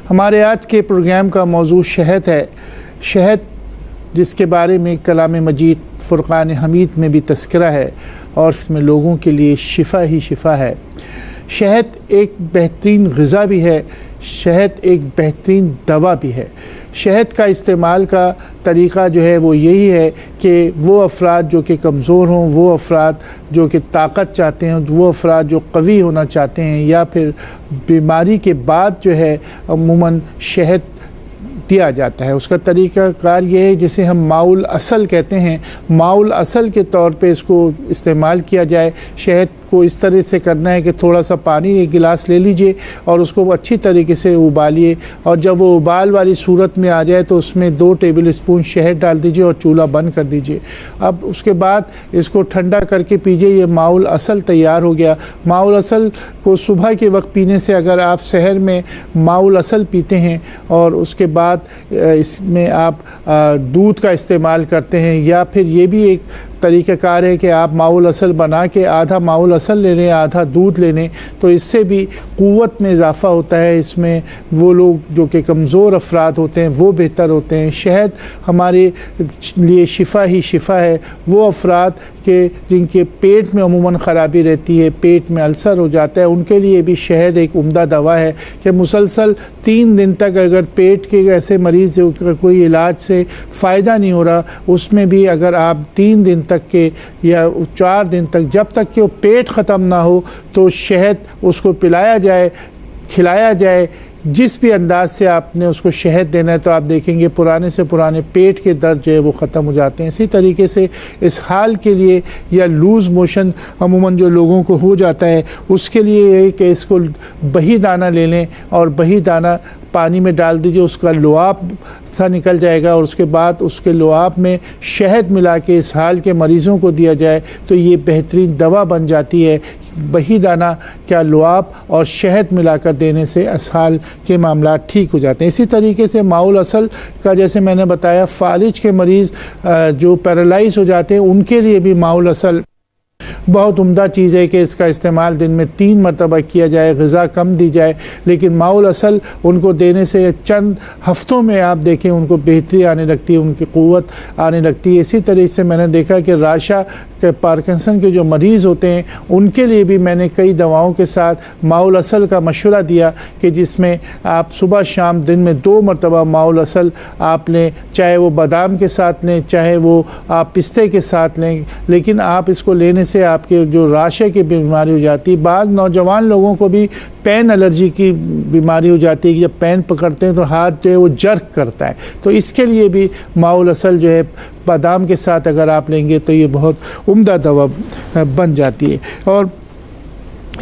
हमारे आज के प्रोग्राम का मौजू शहद है। शहद जिसके बारे में कलाम मजीद फ़ुरक़ान हमीद में भी तज़किरा है और इसमें लोगों के लिए शिफ़ा ही शिफ़ा है। शहद एक बेहतरीन ग़िज़ा भी है, शहद एक बेहतरीन दवा भी है। शहद का इस्तेमाल का तरीक़ा जो है वो यही है कि वो अफराद जो कि कमज़ोर हों, वो अफराद जो कि ताकत चाहते हैं, वो अफराद जो कवी होना चाहते हैं, या फिर बीमारी के बाद जो है अमूमन शहद दिया जाता है। उसका तरीक़ाकार ये है जिसे हम माउल असल कहते हैं। माउल असल के तौर पे इसको इस्तेमाल किया जाए। शहद को इस तरह से करना है कि थोड़ा सा पानी एक गिलास ले लीजिए और उसको अच्छी तरीके से उबालिए, और जब वो उबाल वाली सूरत में आ जाए तो उसमें 2 टेबल स्पून शहद डाल दीजिए और चूल्हा बंद कर दीजिए। अब उसके बाद इसको ठंडा करके पीजिए। ये माउल असल तैयार हो गया। माउल असल को सुबह के वक्त पीने से, अगर आप सहर में माउल असल पीते हैं और उसके बाद इसमें आप दूध का इस्तेमाल करते हैं, या फिर ये भी एक तरीक़ाकार है कि आप माउल असल बना के आधा माउल असल ले लें, आधा दूध ले लें, तो इससे भी क़ुव्वत में इजाफ़ा होता है। इसमें वो लोग जो कि कमज़ोर अफराद होते हैं वो बेहतर होते हैं। शहद हमारे लिए शिफ़ा ही शिफ़ा है। वो अफराद के जिनके पेट में अमूमन ख़राबी रहती है, पेट में अल्सर हो जाता है, उनके लिए भी शहद एक उम्दा दवा है कि मुसलसल 3 दिन तक अगर पेट के ऐसे मरीज़ का कोई इलाज से फ़ायदा नहीं हो रहा, उसमें भी अगर आप 3 दिन तक के या 4 दिन तक, जब तक कि वो पेट ख़त्म ना हो, तो शहद उसको पिलाया जाए, खिलाया जाए। जिस भी अंदाज से आपने उसको शहद देना है, तो आप देखेंगे पुराने से पुराने पेट के दर्द जो है वो ख़त्म हो जाते हैं। इसी तरीके से इस हाल के लिए, या लूज़ मोशन अमूमन जो लोगों को हो जाता है, उसके लिए है कि इसको बही दाना ले लें और बही दाना पानी में डाल दीजिए, उसका लुआब सा निकल जाएगा, और उसके बाद उसके लुआब में शहद मिला के इस हाल के मरीज़ों को दिया जाए तो ये बेहतरीन दवा बन जाती है। बही दाना क्या लुआब और शहद मिलाकर देने से असहाल के मामला ठीक हो जाते हैं। इसी तरीके से माउल असल का, जैसे मैंने बताया, फालिज के मरीज़ जो पैरालाइज हो जाते हैं उनके लिए भी माउल असल बहुत उम्दा चीज़ है कि इसका इस्तेमाल दिन में 3 मरतबा किया जाए, ग़िज़ा कम दी जाए, लेकिन माउल असल उनको देने से चंद हफ़्तों में आप देखें उनको बेहतरी आने लगती है, उनकी क़ुव्वत आने लगती है। इसी तरीके से मैंने देखा कि राशा के, पार्किंसन के जो मरीज़ होते हैं उनके लिए भी मैंने कई दवाओं के साथ माउल असल का मशवरा दिया कि जिसमें आप सुबह शाम दिन में 2 मरतबा माउल असल आप लें, चाहे वो बादाम के साथ लें, चाहे वो आप पिस्ते के साथ लें, लेकिन आप इसको लेने से आपके जो राशे की बीमारी हो जाती है। बाज़ नौजवान लोगों को भी पेन एलर्जी की बीमारी हो जाती है कि जब पेन पकड़ते हैं तो हाथ जो है वो जर्क करता है, तो इसके लिए भी माउल असल जो है बादाम के साथ अगर आप लेंगे तो ये बहुत उम्दा दवा बन जाती है। और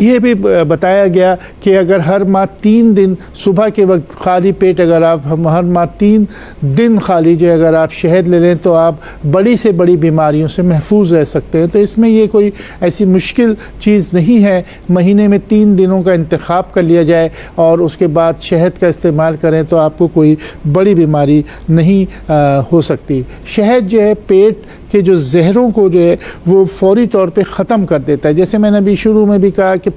ये भी बताया गया कि अगर हर माह 3 दिन सुबह के वक्त खाली पेट, अगर आप हर माह 3 दिन खाली जो अगर आप शहद ले लें तो आप बड़ी से बड़ी बीमारियों से महफूज रह सकते हैं। तो इसमें ये कोई ऐसी मुश्किल चीज़ नहीं है। महीने में 3 दिनों का इंतखाब कर लिया जाए और उसके बाद शहद का इस्तेमाल करें तो आपको कोई बड़ी बीमारी नहीं हो सकती। शहद जो है पेट के जो जहरों को जो है वो फौरी तौर पे ख़त्म कर देता है। जैसे मैंने अभी शुरू में भी कहा कि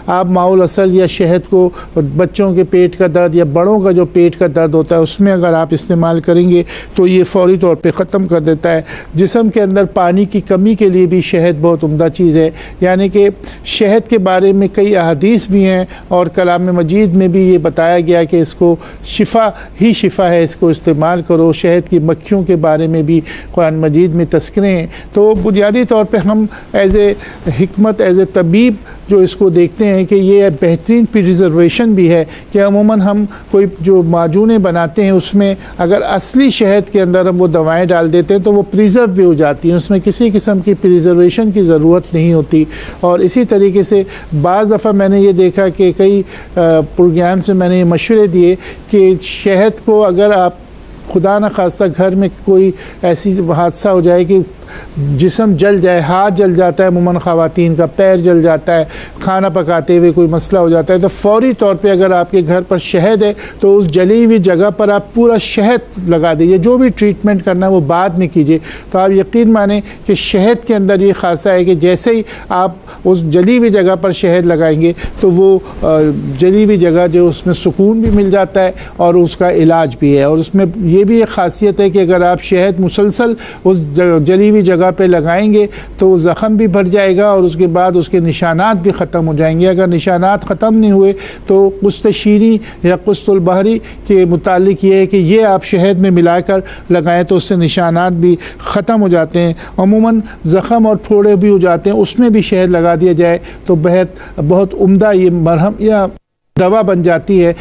आप माउल असल या शहद को बच्चों के पेट का दर्द या बड़ों का जो पेट का दर्द होता है उसमें अगर आप इस्तेमाल करेंगे तो ये फौरी तौर पे ख़त्म कर देता है। जिस्म के अंदर पानी की कमी के लिए भी शहद बहुत उम्दा चीज़ है, यानी कि शहद के बारे में कई अहादीस भी हैं और कलाम मजीद में भी ये बताया गया कि इसको शिफ़ा ही शिफ़ा है, इसको इस्तेमाल करो। शहद की मक्खियों के बारे में भी कुरान मजीद में तस्करें। तो बुनियादी तौर पे हम एज़ ए हिकमत, एज़ ए तबीब जो इसको देखते हैं कि ये बेहतरीन प्रिजर्वेशन भी है कि अमूमन हम कोई जो माजूने बनाते हैं उसमें अगर असली शहद के अंदर हम वो दवाएं डाल देते हैं तो वो प्रिजर्व भी हो जाती हैं, उसमें किसी किस्म की प्रिजर्वेशन की ज़रूरत नहीं होती। और इसी तरीके से बाज़ दफ़ा मैंने ये देखा कि कई प्रोग्राम से मैंने ये मशवरे दिए कि शहद को अगर आप खुदा न खास्ता घर में कोई ऐसी हादसा हो जाए कि जिस्म जल जाए, हाथ जल जाता है, अमूमन ख़वातीन का पैर जल जाता है, खाना पकाते हुए कोई मसला हो जाता है, तो फ़ौरी तौर पे अगर आपके घर पर शहद है तो उस जली हुई जगह पर आप पूरा शहद लगा दीजिए। जो भी ट्रीटमेंट करना है वो बाद में कीजिए। तो आप यकीन माने कि शहद के अंदर ये खासा है कि जैसे ही आप उस जली हुई जगह पर शहद लगाएंगे तो वो जली हुई जगह जो उसमें सुकून भी मिल जाता है और उसका इलाज भी है। और उसमें ये भी एक ख़ासियत है कि अगर आप शहद मुसलसल उस जली हुई जगह पे लगाएंगे तो वो ज़ख़म भी भर जाएगा और उसके बाद उसके निशानात भी ख़त्म हो जाएंगे। अगर निशानात ख़त्म नहीं हुए तो कुस्त शीरी या कुस्तुल बहरी के मुतालिक ये है कि ये आप शहद में मिलाकर लगाएं तो उससे निशानात भी ख़त्म हो जाते हैं। अमूमन ज़ख़म और फोड़े भी हो जाते हैं, उसमें भी शहद लगा दिया जाए तो बहुत उम्दा ये मरहम या दवा बन जाती है।